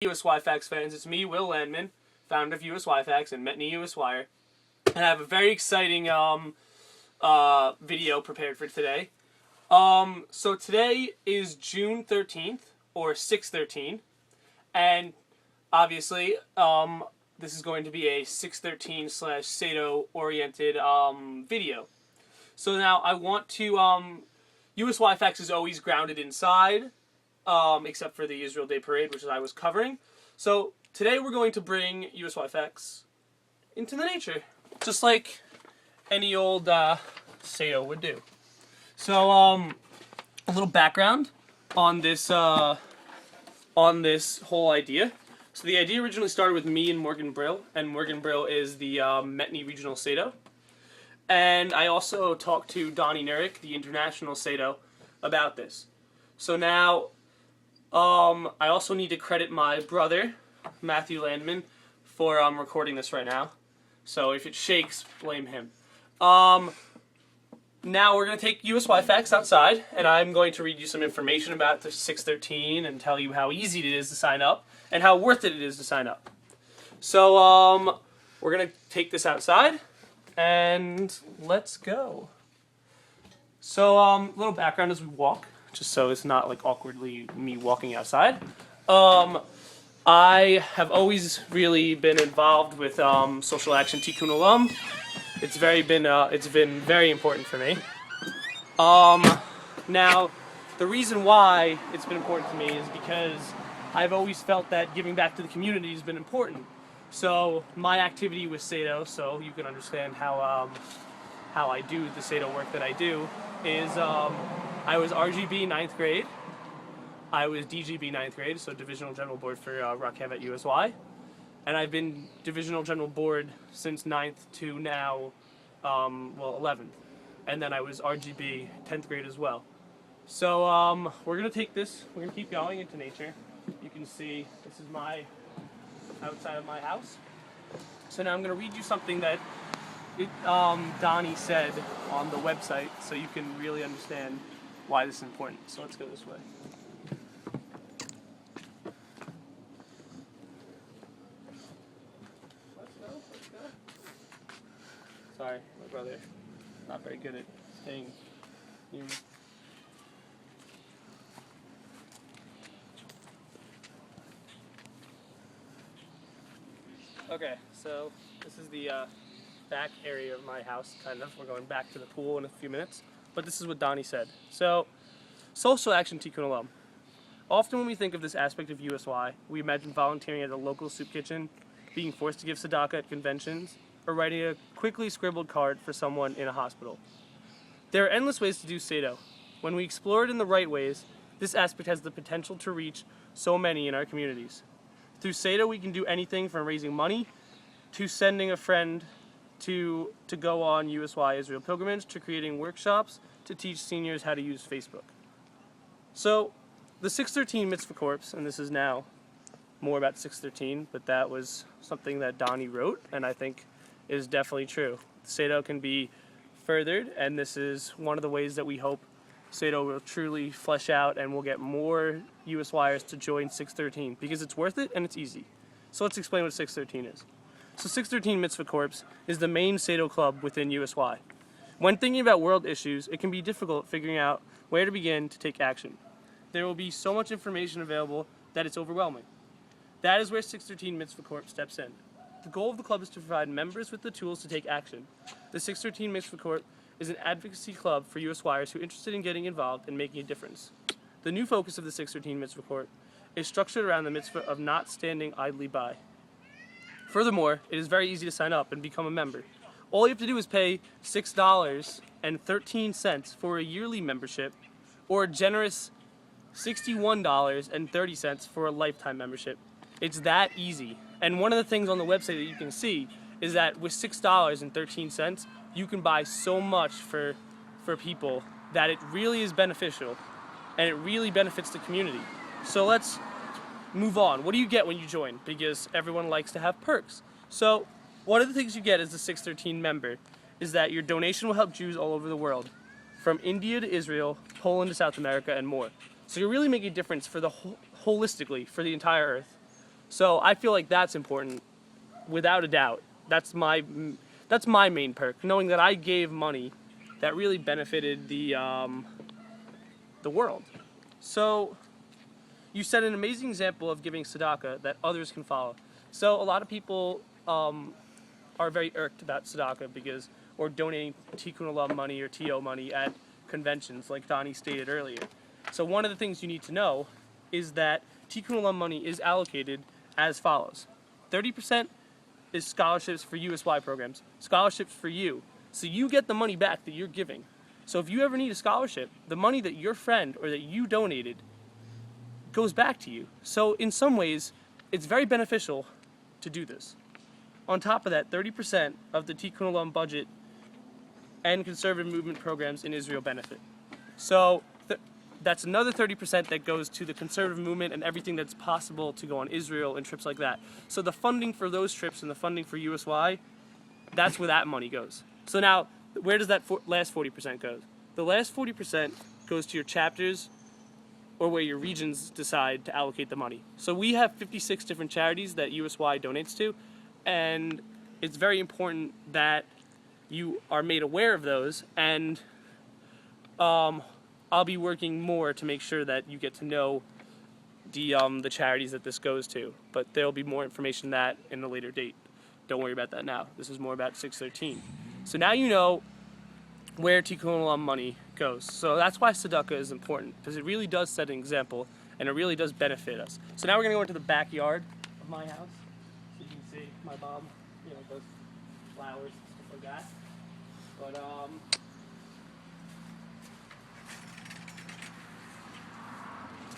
USY Facts fans, it's me, Will Landman, founder of USY Facts and Metny USY, and I have a very exciting video prepared for today. So today is June 13th, or 6/13, and obviously this is going to be a 6/13/Sado oriented video. So now I want to, USY Facts is always grounded inside, except for the Israel Day Parade, which I was covering. So today we're going to bring USY Facts into the nature, just like any old Sado would do. So a little background on this whole idea. So the idea originally started with me and Morgan Brill, and Morgan Brill is the Metny Regional Sado. And I also talked to Dani Nurick, the international Sado, about this. So now I also need to credit my brother, Matthew Landman, for recording this right now. So if it shakes, blame him. Now we're going to take USY Facts outside, and I'm going to read you some information about the 6/13 and tell you how easy it is to sign up and how worth it is to sign up. So we're going to take this outside, and let's go. So little background as we walk, just so it's not like awkwardly me walking outside. I have always really been involved with social action Tikkun Olam. It's been very important for me. Now, the reason why it's been important to me is because I've always felt that giving back to the community has been important. So my activity with Sado, so you can understand how I do the Sado work that I do, is I was RGB 9th grade. I was DGB 9th grade, so Divisional General Board for Rakhev at USY. And I've been Divisional General Board since 9th to now, 11th. And then I was RGB 10th grade as well. So we're going to take this, we're going to keep going into nature. You can see this is my outside of my house. So now I'm going to read you something that Dani said on the website, so you can really understand why this is important. So let's go this way. Let's go. Sorry, my brother, not very good at staying here. Okay, so this is the back area of my house, kind of. We're going back to the pool in a few minutes. But this is what Dani said. So, social action Tikkun Olam. Often when we think of this aspect of USY, we imagine volunteering at a local soup kitchen, being forced to give tzedakah at conventions, or writing a quickly scribbled card for someone in a hospital. There are endless ways to do Sado. When we explore it in the right ways, this aspect has the potential to reach so many in our communities. Through Sado, we can do anything from raising money to sending a friend to go on USY Israel pilgrimage, to creating workshops to teach seniors how to use Facebook. So the 6/13 Mitzvah Corps, and this is now more about 6/13, but that was something that Dani wrote, and I think is definitely true. Sado can be furthered, and this is one of the ways that we hope Sado will truly flesh out and we'll get more USYers to join 6/13 because it's worth it and it's easy. So let's explain what 6/13 is. So 6/13 Mitzvah Corps is the main Sado club within USY. When thinking about world issues, it can be difficult figuring out where to begin to take action. There will be so much information available that it's overwhelming. That is where 6/13 Mitzvah Corps steps in. The goal of the club is to provide members with the tools to take action. The 6/13 Mitzvah Corps is an advocacy club for USYers who are interested in getting involved and making a difference. The new focus of the 6/13 Mitzvah Corps is structured around the mitzvah of not standing idly by. Furthermore, it is very easy to sign up and become a member. All you have to do is pay $6.13 for a yearly membership, or a generous $61.30 for a lifetime membership. It's that easy. And one of the things on the website that you can see is that with $6.13, you can buy so much for people that it really is beneficial, and it really benefits the community. So let's move on. What do you get when you join? Because everyone likes to have perks. So one of the things you get as a 6/13 member is that your donation will help Jews all over the world, from India to Israel, Poland to South America, and more. So you're really making a difference for the holistically for the entire earth. So I feel like that's important, without a doubt. That's my main perk, knowing that I gave money that really benefited the world. So you set an amazing example of giving tzedakah that others can follow. So a lot of people are very irked about tzedakah or donating tikkun olam money or TO money at conventions, like Dani stated earlier. So one of the things you need to know is that tikkun olam money is allocated as follows: 30% is scholarships for USY programs, scholarships for you. So you get the money back that you're giving. So if you ever need a scholarship, the money that your friend or that you donated goes back to you. So in some ways, it's very beneficial to do this. On top of that, 30% of the Tikkun Olam budget and conservative movement programs in Israel benefit. So that's another 30% that goes to the conservative movement and everything that's possible to go on Israel and trips like that. So the funding for those trips and the funding for USY, that's where that money goes. So now, where does that last 40% go? The last 40% goes to your chapters or where your regions decide to allocate the money. So we have 56 different charities that USY donates to, and it's very important that you are made aware of those, and I'll be working more to make sure that you get to know the charities that this goes to, but there'll be more information on that in a later date. Don't worry about that now. This is more about 613. So now you know where Tikkun Olam money goes. So that's why tzedakah is important, because it really does set an example, and it really does benefit us. So now we're going to go into the backyard of my house. So you can see my mom, does flowers and stuff like that. But